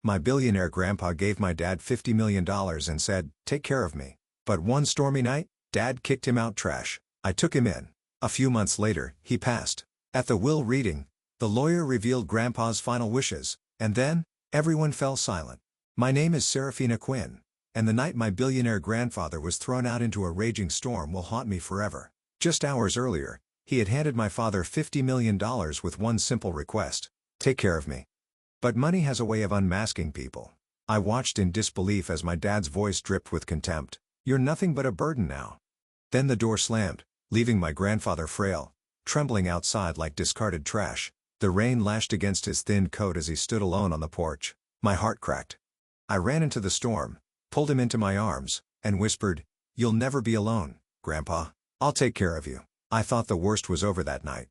My billionaire grandpa gave my dad $50 million and said, "Take care of me." But one stormy night, Dad kicked him out trash. I took him in. A few months later, he passed. At the will reading, the lawyer revealed Grandpa's final wishes, and then, everyone fell silent. My name is Serafina Quinn, and the night my billionaire grandfather was thrown out into a raging storm will haunt me forever. Just hours earlier, he had handed my father $50 million with one simple request: take care of me. But money has a way of unmasking people. I watched in disbelief as my dad's voice dripped with contempt. "You're nothing but a burden now." Then the door slammed, leaving my grandfather frail, trembling outside like discarded trash. The rain lashed against his thin coat as he stood alone on the porch. My heart cracked. I ran into the storm, pulled him into my arms, and whispered, "You'll never be alone, Grandpa. I'll take care of you." I thought the worst was over that night.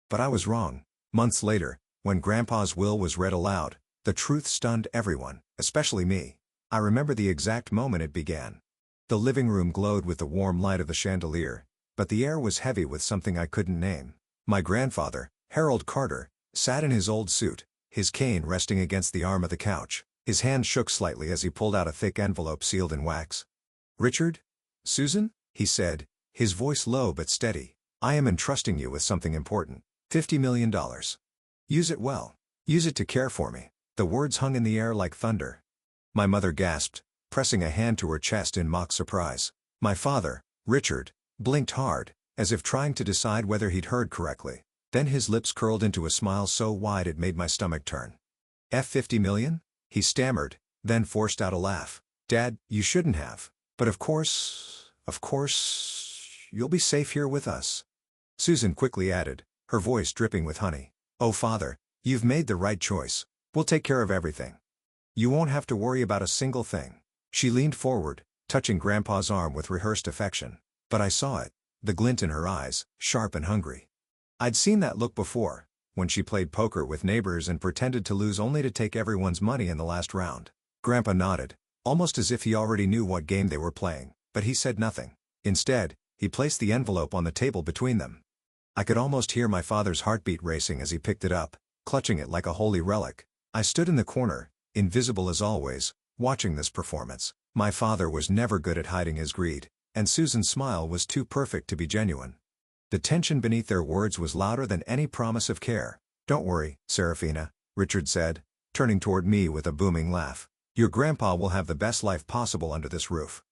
But I was wrong. Months later, when Grandpa's will was read aloud, the truth stunned everyone, especially me. I remember the exact moment it began. The living room glowed with the warm light of the chandelier, but the air was heavy with something I couldn't name. My grandfather, Harold Carter, sat in his old suit, his cane resting against the arm of the couch. His hand shook slightly as he pulled out a thick envelope sealed in wax. "Richard? Susan?" he said, his voice low but steady. "I am entrusting you with something important. $50 million. Use it well. Use it to care for me." The words hung in the air like thunder. My mother gasped, pressing a hand to her chest in mock surprise. My father, Richard, blinked hard, as if trying to decide whether he'd heard correctly. Then his lips curled into a smile so wide it made my stomach turn. "50 million?" he stammered, then forced out a laugh. "Dad, you shouldn't have. But of course, you'll be safe here with us." Susan quickly added, her voice dripping with honey. "Oh father, you've made the right choice. We'll take care of everything. You won't have to worry about a single thing." She leaned forward, touching Grandpa's arm with rehearsed affection. But I saw it, the glint in her eyes, sharp and hungry. I'd seen that look before, when she played poker with neighbors and pretended to lose only to take everyone's money in the last round. Grandpa nodded, almost as if he already knew what game they were playing, but he said nothing. Instead, he placed the envelope on the table between them. I could almost hear my father's heartbeat racing as he picked it up, clutching it like a holy relic. I stood in the corner, invisible as always, watching this performance. My father was never good at hiding his greed, and Susan's smile was too perfect to be genuine. The tension beneath their words was louder than any promise of care. "Don't worry, Serafina," Richard said, turning toward me with a booming laugh. "Your grandpa will have the best life possible under this roof.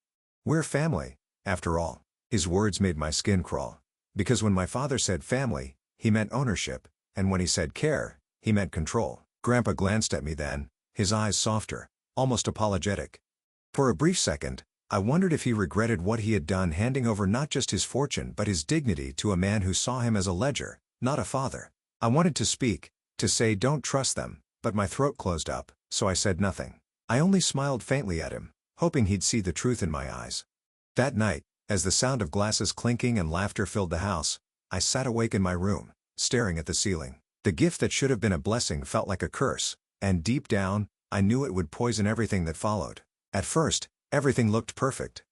We're family, after all." His words made my skin crawl. Because when my father said family, he meant ownership, and when he said care, he meant control. Grandpa glanced at me then, his eyes softer, almost apologetic. For a brief second, I wondered if he regretted what he had done, handing over not just his fortune but his dignity to a man who saw him as a ledger, not a father. I wanted to speak, to say don't trust them, but my throat closed up, so I said nothing. I only smiled faintly at him, hoping he'd see the truth in my eyes. That night, as the sound of glasses clinking and laughter filled the house, I sat awake in my room, staring at the ceiling. The gift that should have been a blessing felt like a curse, and deep down, I knew it would poison everything that followed. At first, everything looked perfect.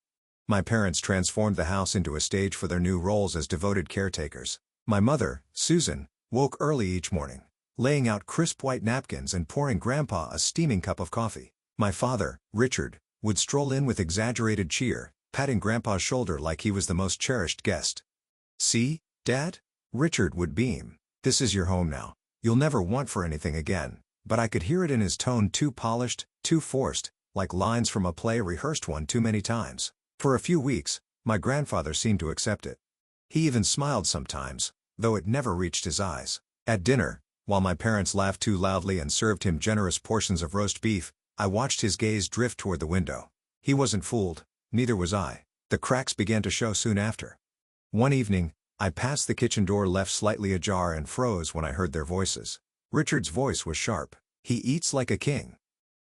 My parents transformed the house into a stage for their new roles as devoted caretakers. My mother, Susan, woke early each morning, laying out crisp white napkins and pouring Grandpa a steaming cup of coffee. My father, Richard, would stroll in with exaggerated cheer, patting Grandpa's shoulder like he was the most cherished guest. "See, Dad?" Richard would beam. "This is your home now. You'll never want for anything again." But I could hear it in his tone, too polished, too forced, like lines from a play rehearsed one too many times. For a few weeks, my grandfather seemed to accept it. He even smiled sometimes, though it never reached his eyes. At dinner, while my parents laughed too loudly and served him generous portions of roast beef, I watched his gaze drift toward the window. He wasn't fooled, neither was I. The cracks began to show soon after. One evening, I passed the kitchen door left slightly ajar and froze when I heard their voices. Richard's voice was sharp. "He eats like a king.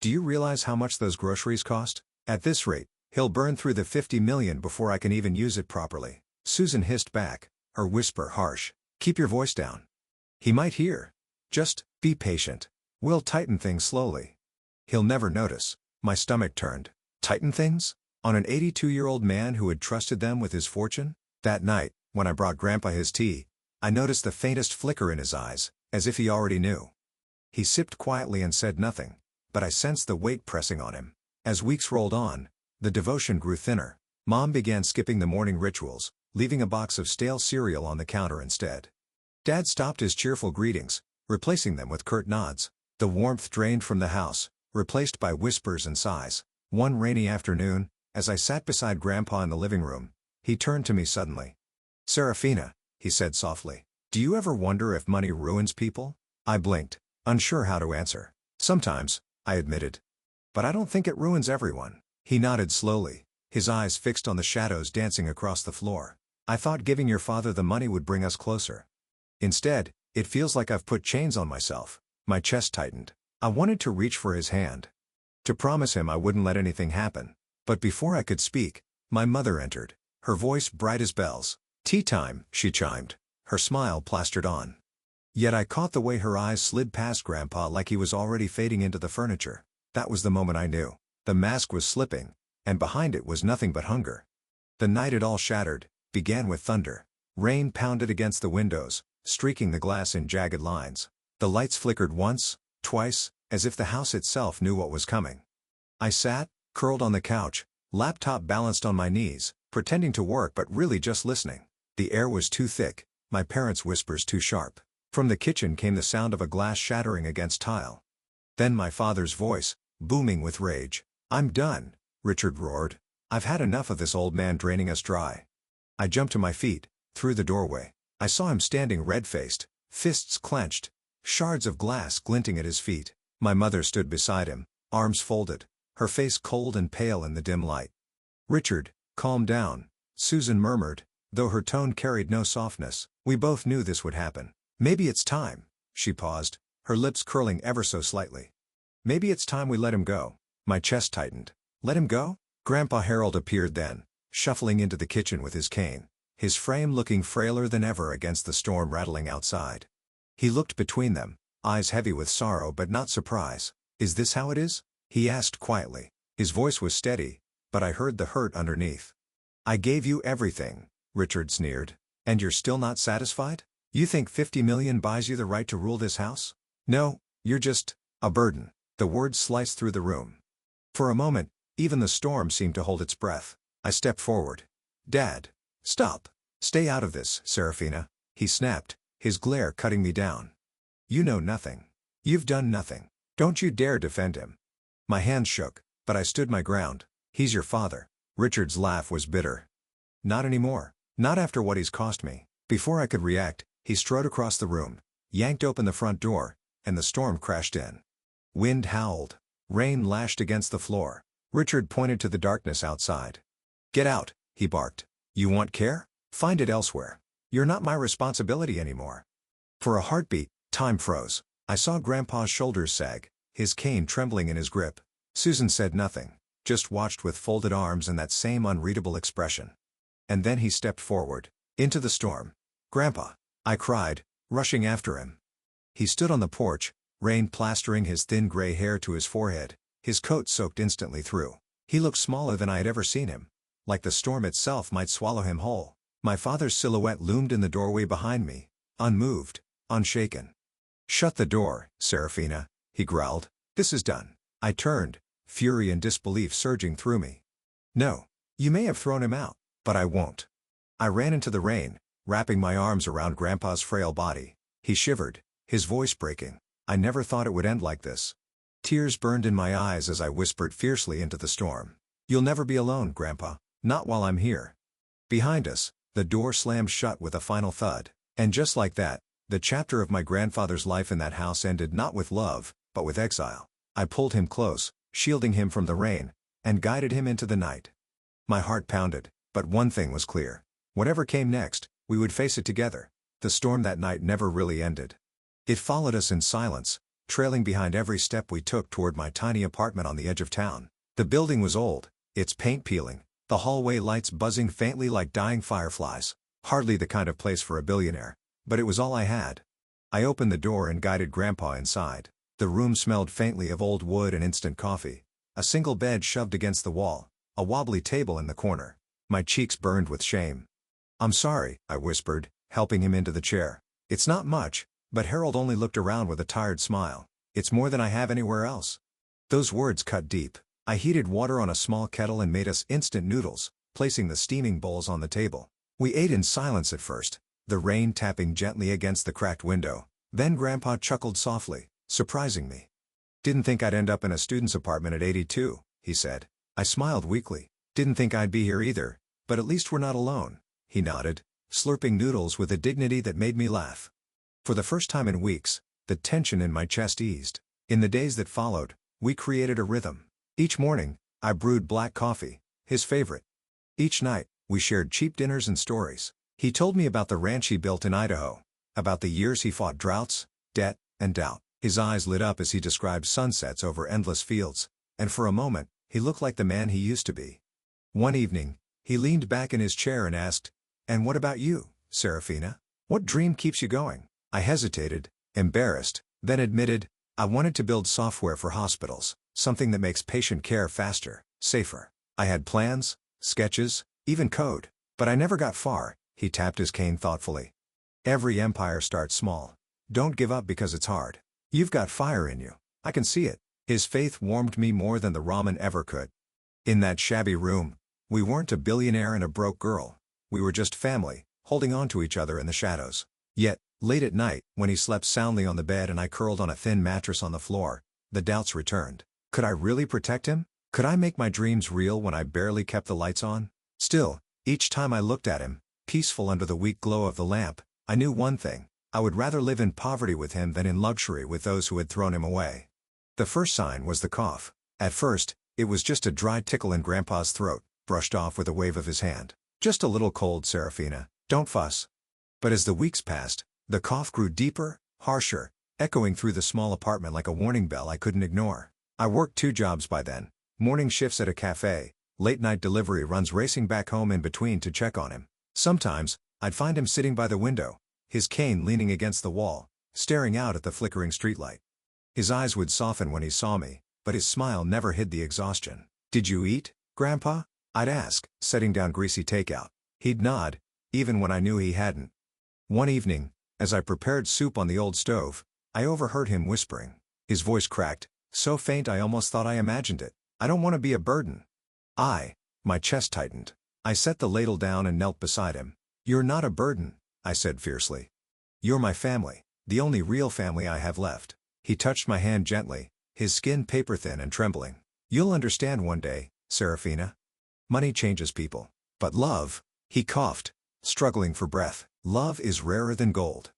Do you realize how much those groceries cost? At this rate, he'll burn through the $50 million before I can even use it properly." Susan hissed back, her whisper harsh. "Keep your voice down. He might hear. Just be patient. We'll tighten things slowly. He'll never notice." My stomach turned. Tighten things? On an 82-year-old man who had trusted them with his fortune? That night, when I brought Grandpa his tea, I noticed the faintest flicker in his eyes, as if he already knew. He sipped quietly and said nothing, but I sensed the weight pressing on him. As weeks rolled on, the devotion grew thinner. Mom began skipping the morning rituals, leaving a box of stale cereal on the counter instead. Dad stopped his cheerful greetings, replacing them with curt nods. The warmth drained from the house, replaced by whispers and sighs. One rainy afternoon, as I sat beside Grandpa in the living room, he turned to me suddenly. "Serafina," he said softly, "do you ever wonder if money ruins people?" I blinked, unsure how to answer. "Sometimes," I admitted. "But I don't think it ruins everyone." He nodded slowly, his eyes fixed on the shadows dancing across the floor. "I thought giving your father the money would bring us closer. Instead, it feels like I've put chains on myself." My chest tightened. I wanted to reach for his hand, to promise him I wouldn't let anything happen. But before I could speak, my mother entered, her voice bright as bells. "Tea time," she chimed, her smile plastered on. Yet I caught the way her eyes slid past Grandpa like he was already fading into the furniture. That was the moment I knew. The mask was slipping, and behind it was nothing but hunger. The night it all shattered began with thunder. Rain pounded against the windows, streaking the glass in jagged lines. The lights flickered once, twice, as if the house itself knew what was coming. I sat, curled on the couch, laptop balanced on my knees, pretending to work but really just listening. The air was too thick, my parents' whispers too sharp. From the kitchen came the sound of a glass shattering against tile. Then my father's voice, booming with rage. "I'm done," Richard roared. "I've had enough of this old man draining us dry." I jumped to my feet, through the doorway. I saw him standing red-faced, fists clenched, shards of glass glinting at his feet. My mother stood beside him, arms folded, her face cold and pale in the dim light. "Richard, calm down," Susan murmured, though her tone carried no softness. We both knew this would happen. "Maybe it's time." She paused, her lips curling ever so slightly. "Maybe it's time we let him go." My chest tightened. Let him go? Grandpa Harold appeared then, shuffling into the kitchen with his cane, his frame looking frailer than ever against the storm rattling outside. He looked between them, eyes heavy with sorrow but not surprise. "Is this how it is?" he asked quietly. His voice was steady, but I heard the hurt underneath. "I gave you everything," Richard sneered. "And you're still not satisfied? You think 50 million buys you the right to rule this house? No, you're just a burden." The words sliced through the room. For a moment, even the storm seemed to hold its breath. I stepped forward. "Dad, stop. Stay out of this, Serafina," he snapped, his glare cutting me down. "You know nothing. You've done nothing. Don't you dare defend him." My hands shook, but I stood my ground. "He's your father." Richard's laugh was bitter. "Not anymore. Not after what he's cost me." Before I could react, he strode across the room, yanked open the front door, and the storm crashed in. Wind howled. Rain lashed against the floor. Richard pointed to the darkness outside. "Get out," he barked. "You want care? Find it elsewhere. You're not my responsibility anymore." For a heartbeat, time froze. I saw Grandpa's shoulders sag, his cane trembling in his grip. Susan said nothing, just watched with folded arms and that same unreadable expression. And then he stepped forward, into the storm. "Grandpa!" I cried, rushing after him. He stood on the porch, rain plastering his thin gray hair to his forehead, his coat soaked instantly through. He looked smaller than I had ever seen him, like the storm itself might swallow him whole. My father's silhouette loomed in the doorway behind me, unmoved, unshaken. "Shut the door, Serafina," he growled. "This is done." I turned, fury and disbelief surging through me. "No. You may have thrown him out, but I won't." I ran into the rain, wrapping my arms around Grandpa's frail body. He shivered, his voice breaking. "I never thought it would end like this." Tears burned in my eyes as I whispered fiercely into the storm. "You'll never be alone, Grandpa. Not while I'm here." Behind us, the door slammed shut with a final thud. And just like that, the chapter of my grandfather's life in that house ended not with love, but with exile. I pulled him close, shielding him from the rain, and guided him into the night. My heart pounded, but one thing was clear. Whatever came next, we would face it together. The storm that night never really ended. It followed us in silence, trailing behind every step we took toward my tiny apartment on the edge of town. The building was old, its paint peeling, the hallway lights buzzing faintly like dying fireflies. Hardly the kind of place for a billionaire, but it was all I had. I opened the door and guided Grandpa inside. The room smelled faintly of old wood and instant coffee. A single bed shoved against the wall, a wobbly table in the corner. My cheeks burned with shame. "I'm sorry," I whispered, helping him into the chair. "It's not much," but Harold only looked around with a tired smile. "It's more than I have anywhere else." Those words cut deep. I heated water on a small kettle and made us instant noodles, placing the steaming bowls on the table. We ate in silence at first, the rain tapping gently against the cracked window. Then Grandpa chuckled softly, surprising me. "Didn't think I'd end up in a student's apartment at 82, he said. I smiled weakly. "Didn't think I'd be here either, but at least we're not alone," he nodded, slurping noodles with a dignity that made me laugh. For the first time in weeks, the tension in my chest eased. In the days that followed, we created a rhythm. Each morning, I brewed black coffee, his favorite. Each night, we shared cheap dinners and stories. He told me about the ranch he built in Idaho, about the years he fought droughts, debt, and doubt. His eyes lit up as he described sunsets over endless fields, and for a moment, he looked like the man he used to be. One evening, he leaned back in his chair and asked, "And what about you, Serafina? What dream keeps you going?" I hesitated, embarrassed, then admitted, "I wanted to build software for hospitals, something that makes patient care faster, safer." I had plans, sketches, even code, but I never got far. He tapped his cane thoughtfully. "Every empire starts small. Don't give up because it's hard. You've got fire in you. I can see it." His faith warmed me more than the ramen ever could. In that shabby room, we weren't a billionaire and a broke girl. We were just family, holding on to each other in the shadows. Yet, late at night, when he slept soundly on the bed and I curled on a thin mattress on the floor, the doubts returned. Could I really protect him? Could I make my dreams real when I barely kept the lights on? Still, each time I looked at him, peaceful under the weak glow of the lamp, I knew one thing: I would rather live in poverty with him than in luxury with those who had thrown him away. The first sign was the cough. At first, it was just a dry tickle in Grandpa's throat, brushed off with a wave of his hand. "Just a little cold, Serafina. Don't fuss." But as the weeks passed, the cough grew deeper, harsher, echoing through the small apartment like a warning bell I couldn't ignore. I worked 2 jobs by then, morning shifts at a cafe, late-night delivery runs racing back home in between to check on him. Sometimes, I'd find him sitting by the window, his cane leaning against the wall, staring out at the flickering streetlight. His eyes would soften when he saw me, but his smile never hid the exhaustion. "Did you eat, Grandpa?" I'd ask, setting down greasy takeout. He'd nod, even when I knew he hadn't. One evening, as I prepared soup on the old stove, I overheard him whispering. His voice cracked, so faint I almost thought I imagined it. "I don't want to be a burden." My chest tightened. I set the ladle down and knelt beside him. "You're not a burden," I said fiercely. "You're my family, the only real family I have left." He touched my hand gently, his skin paper-thin and trembling. "You'll understand one day, Serafina. Money changes people. But love," he coughed, struggling for breath, "love is rarer than gold."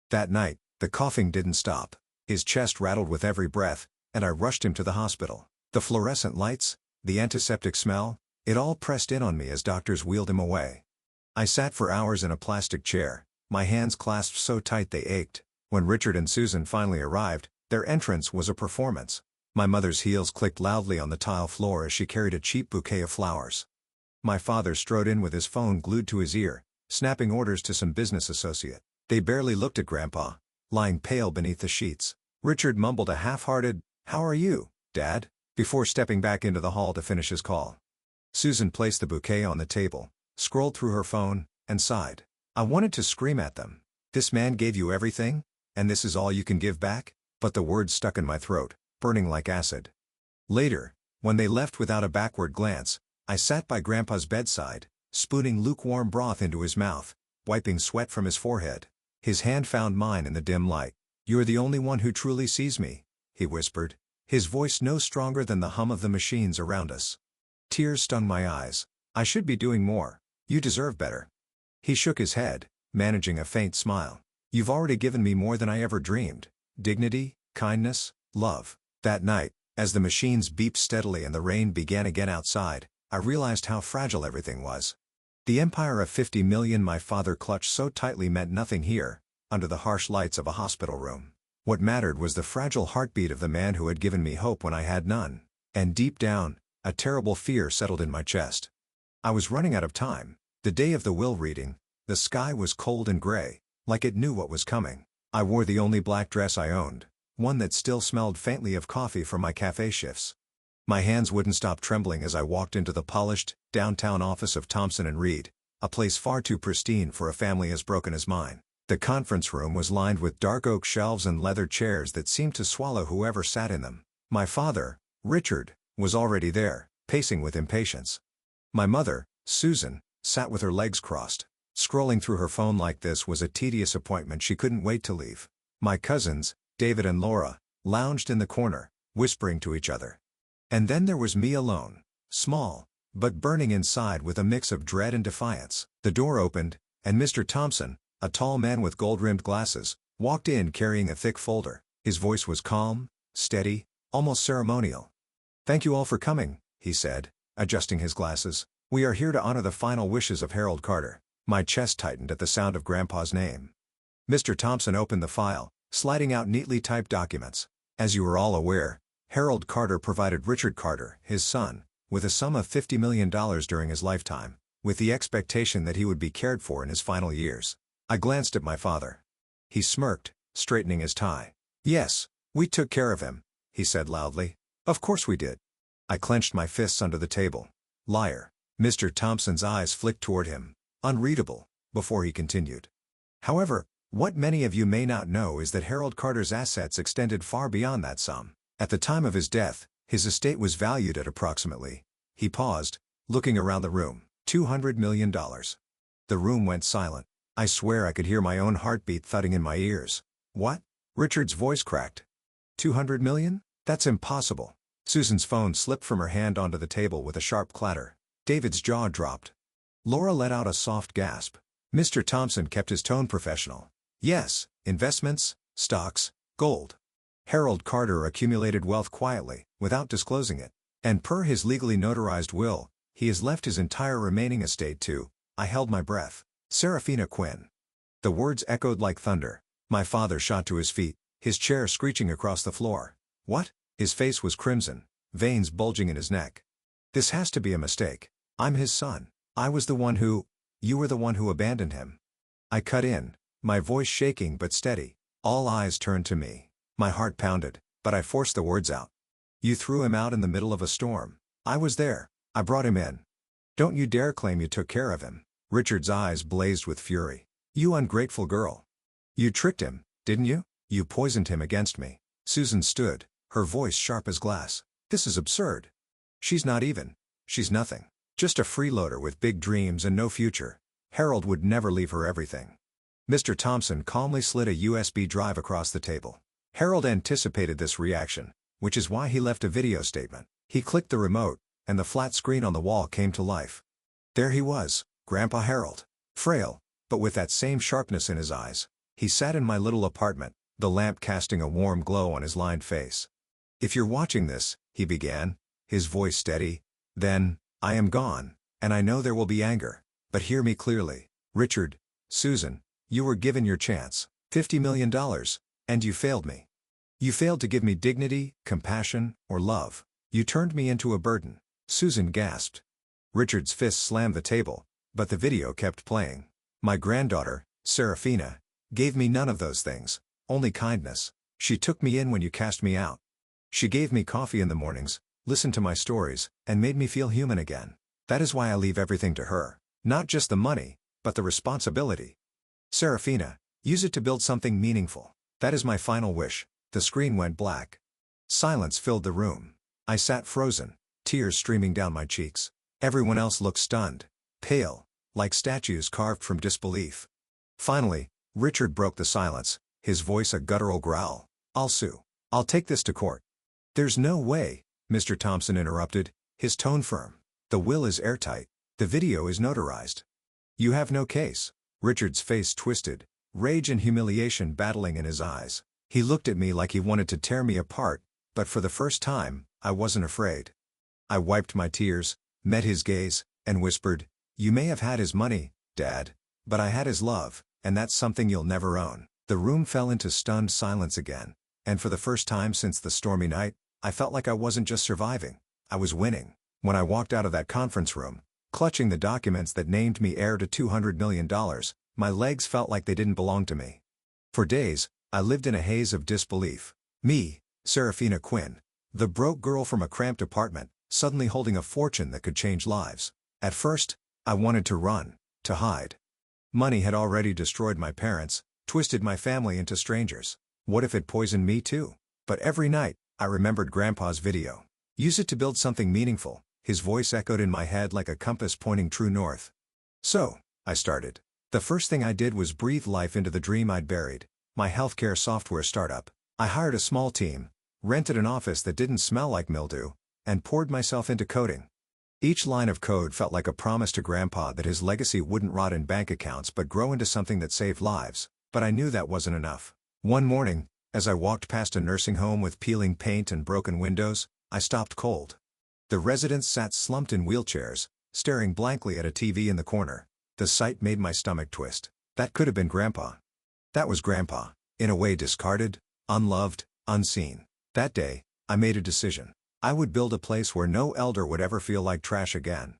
That night, the coughing didn't stop. His chest rattled with every breath, and I rushed him to the hospital. The fluorescent lights, the antiseptic smell, it all pressed in on me as doctors wheeled him away. I sat for hours in a plastic chair, my hands clasped so tight they ached. When Richard and Susan finally arrived, their entrance was a performance. My mother's heels clicked loudly on the tile floor as she carried a cheap bouquet of flowers. My father strode in with his phone glued to his ear, snapping orders to some business associate. They barely looked at Grandpa, lying pale beneath the sheets. Richard mumbled a half-hearted, "How are you, Dad?" before stepping back into the hall to finish his call. Susan placed the bouquet on the table, scrolled through her phone, and sighed. I wanted to scream at them. "This man gave you everything, and this is all you can give back?" But the words stuck in my throat, burning like acid. Later, when they left without a backward glance, I sat by Grandpa's bedside, spooning lukewarm broth into his mouth, wiping sweat from his forehead. His hand found mine in the dim light. "You're the only one who truly sees me," he whispered, his voice no stronger than the hum of the machines around us. Tears stung my eyes. "I should be doing more. You deserve better." He shook his head, managing a faint smile. "You've already given me more than I ever dreamed. Dignity, kindness, love." That night, as the machines beeped steadily and the rain began again outside, I realized how fragile everything was. The empire of 50 million my father clutched so tightly meant nothing here, under the harsh lights of a hospital room. What mattered was the fragile heartbeat of the man who had given me hope when I had none. And deep down, a terrible fear settled in my chest. I was running out of time. The day of the will reading, the sky was cold and gray, like it knew what was coming. I wore the only black dress I owned, one that still smelled faintly of coffee from my cafe shifts. My hands wouldn't stop trembling as I walked into the polished, downtown office of Thompson & Reed, a place far too pristine for a family as broken as mine. The conference room was lined with dark oak shelves and leather chairs that seemed to swallow whoever sat in them. My father, Richard was already there, pacing with impatience. My mother, Susan, sat with her legs crossed. Scrolling through her phone like this was a tedious appointment she couldn't wait to leave. My cousins, David and Laura, lounged in the corner, whispering to each other. And then there was me alone, small, but burning inside with a mix of dread and defiance. The door opened, and Mr. Thompson, a tall man with gold-rimmed glasses, walked in carrying a thick folder. His voice was calm, steady, almost ceremonial. "Thank you all for coming," he said, adjusting his glasses. "We are here to honor the final wishes of Harold Carter." My chest tightened at the sound of Grandpa's name. Mr. Thompson opened the file, sliding out neatly typed documents. As you are all aware, Harold Carter provided Richard Carter, his son, with a sum of $50 million during his lifetime, with the expectation that he would be cared for in his final years. I glanced at my father. He smirked, straightening his tie. "Yes, we took care of him," he said loudly. "Of course we did." I clenched my fists under the table. "Liar." Mr. Thompson's eyes flicked toward him, unreadable, before he continued. "However, what many of you may not know is that Harold Carter's assets extended far beyond that sum. At the time of his death, his estate was valued at approximately," he paused, looking around the room, $200 million. The room went silent. I swear I could hear my own heartbeat thudding in my ears. "What?" Richard's voice cracked. $200 million? That's impossible." Susan's phone slipped from her hand onto the table with a sharp clatter. David's jaw dropped. Laura let out a soft gasp. Mr. Thompson kept his tone professional. "Yes, investments, stocks, gold. Harold Carter accumulated wealth quietly, without disclosing it. And per his legally notarized will, he has left his entire remaining estate to," I held my breath, "Serafina Quinn." The words echoed like thunder. My father shot to his feet, his chair screeching across the floor. "What?" His face was crimson, veins bulging in his neck. "This has to be a mistake. I'm his son. I was the one who—" "You were the one who abandoned him." I cut in, my voice shaking but steady. All eyes turned to me. My heart pounded, but I forced the words out. "You threw him out in the middle of a storm. I was there. I brought him in. Don't you dare claim you took care of him." Richard's eyes blazed with fury. "You ungrateful girl. You tricked him, didn't you? You poisoned him against me." Susan stood, her voice sharp as glass. "This is absurd. She's not even. She's nothing. Just a freeloader with big dreams and no future. Harold would never leave her everything." Mr. Thompson calmly slid a USB drive across the table. Harold anticipated this reaction, which is why he left a video statement. He clicked the remote, and the flat screen on the wall came to life. There he was, Grandpa Harold. Frail, but with that same sharpness in his eyes. He sat in my little apartment, the lamp casting a warm glow on his lined face. "If you're watching this," he began, his voice steady, "then, I am gone, and I know there will be anger. But hear me clearly. Richard, Susan, you were given your chance. $50 million, and you failed me. You failed to give me dignity, compassion, or love. You turned me into a burden." Susan gasped. Richard's fist slammed the table, but the video kept playing. "My granddaughter, Serafina, gave me none of those things, only kindness. She took me in when you cast me out. She gave me coffee in the mornings, listened to my stories, and made me feel human again. That is why I leave everything to her. Not just the money, but the responsibility. Serafina, use it to build something meaningful. That is my final wish." The screen went black. Silence filled the room. I sat frozen, tears streaming down my cheeks. Everyone else looked stunned, pale, like statues carved from disbelief. Finally, Richard broke the silence, his voice a guttural growl. "I'll sue. I'll take this to court." "There's no way," Mr. Thompson interrupted, his tone firm. "The will is airtight. The video is notarized. You have no case." Richard's face twisted, rage and humiliation battling in his eyes. He looked at me like he wanted to tear me apart, but for the first time, I wasn't afraid. I wiped my tears, met his gaze, and whispered, "You may have had his money, Dad, but I had his love, and that's something you'll never own." The room fell into stunned silence again, and for the first time since the stormy night, I felt like I wasn't just surviving, I was winning. When I walked out of that conference room, clutching the documents that named me heir to $200 million, my legs felt like they didn't belong to me. For days, I lived in a haze of disbelief. Me, Serafina Quinn, the broke girl from a cramped apartment, suddenly holding a fortune that could change lives. At first, I wanted to run, to hide. Money had already destroyed my parents, twisted my family into strangers. What if it poisoned me too? But every night, I remembered Grandpa's video. Use it to build something meaningful. His voice echoed in my head like a compass pointing true north. So, I started. The first thing I did was breathe life into the dream I'd buried. My healthcare software startup. I hired a small team, rented an office that didn't smell like mildew, and poured myself into coding. Each line of code felt like a promise to Grandpa that his legacy wouldn't rot in bank accounts but grow into something that saved lives. But I knew that wasn't enough. One morning, as I walked past a nursing home with peeling paint and broken windows, I stopped cold. The residents sat slumped in wheelchairs, staring blankly at a TV in the corner. The sight made my stomach twist. That could have been Grandpa. That was Grandpa, in a way discarded, unloved, unseen. That day, I made a decision. I would build a place where no elder would ever feel like trash again.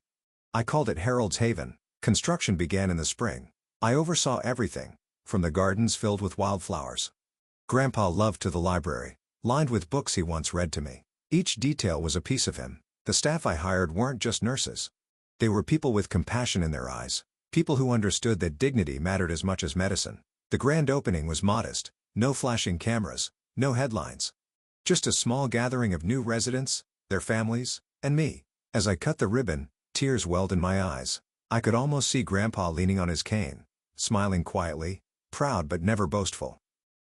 I called it Harold's Haven. Construction began in the spring. I oversaw everything, from the gardens filled with wildflowers. Grandpa loved to the library, lined with books he once read to me. Each detail was a piece of him. The staff I hired weren't just nurses. They were people with compassion in their eyes, people who understood that dignity mattered as much as medicine. The grand opening was modest, no flashing cameras, no headlines. Just a small gathering of new residents, their families, and me. As I cut the ribbon, tears welled in my eyes. I could almost see Grandpa leaning on his cane, smiling quietly, proud but never boastful.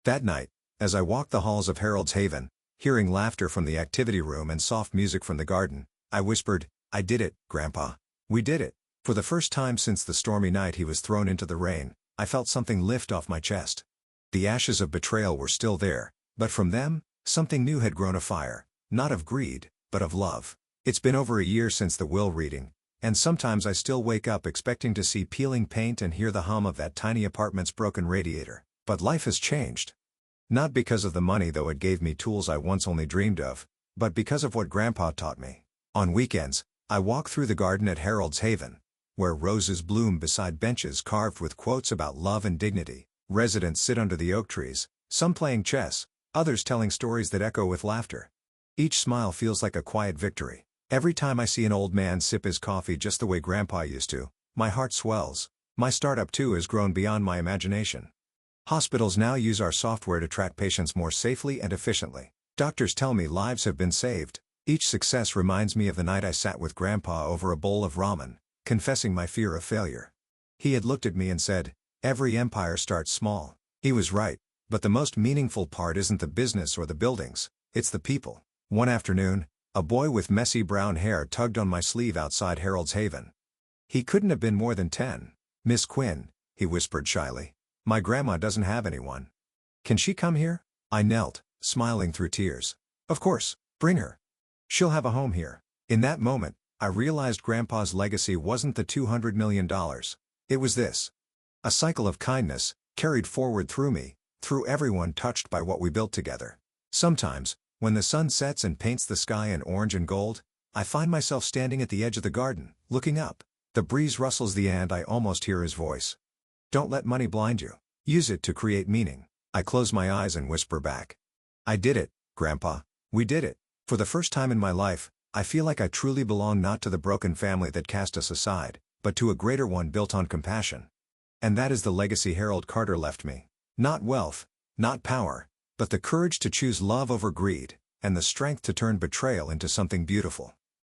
That night, as I walked the halls of Harold's Haven, hearing laughter from the activity room and soft music from the garden, I whispered, "I did it, Grandpa. We did it." For the first time since the stormy night he was thrown into the rain, I felt something lift off my chest. The ashes of betrayal were still there, but from them, something new had grown afire, not of greed, but of love. It's been over a year since the will reading, and sometimes I still wake up expecting to see peeling paint and hear the hum of that tiny apartment's broken radiator. But life has changed. Not because of the money, though it gave me tools I once only dreamed of, but because of what Grandpa taught me. On weekends, I walk through the garden at Harold's Haven, where roses bloom beside benches carved with quotes about love and dignity. Residents sit under the oak trees, some playing chess, others telling stories that echo with laughter. Each smile feels like a quiet victory. Every time I see an old man sip his coffee just the way Grandpa used to, my heart swells. My startup too has grown beyond my imagination. Hospitals now use our software to track patients more safely and efficiently. Doctors tell me lives have been saved. Each success reminds me of the night I sat with Grandpa over a bowl of ramen, confessing my fear of failure. He had looked at me and said, "Every empire starts small." He was right, but the most meaningful part isn't the business or the buildings, it's the people. One afternoon, a boy with messy brown hair tugged on my sleeve outside Harold's Haven. He couldn't have been more than 10. "Miss Quinn," he whispered shyly, "my grandma doesn't have anyone. Can she come here?" I knelt, smiling through tears. "Of course, bring her. She'll have a home here." In that moment, I realized Grandpa's legacy wasn't the $200 million. It was this. A cycle of kindness, carried forward through me, through everyone touched by what we built together. Sometimes, when the sun sets and paints the sky in orange and gold, I find myself standing at the edge of the garden, looking up. The breeze rustles the and I almost hear his voice. "Don't let money blind you. Use it to create meaning." I close my eyes and whisper back, "I did it, Grandpa. We did it." For the first time in my life, I feel like I truly belong not to the broken family that cast us aside, but to a greater one built on compassion. And that is the legacy Harold Carter left me. Not wealth, not power, but the courage to choose love over greed, and the strength to turn betrayal into something beautiful.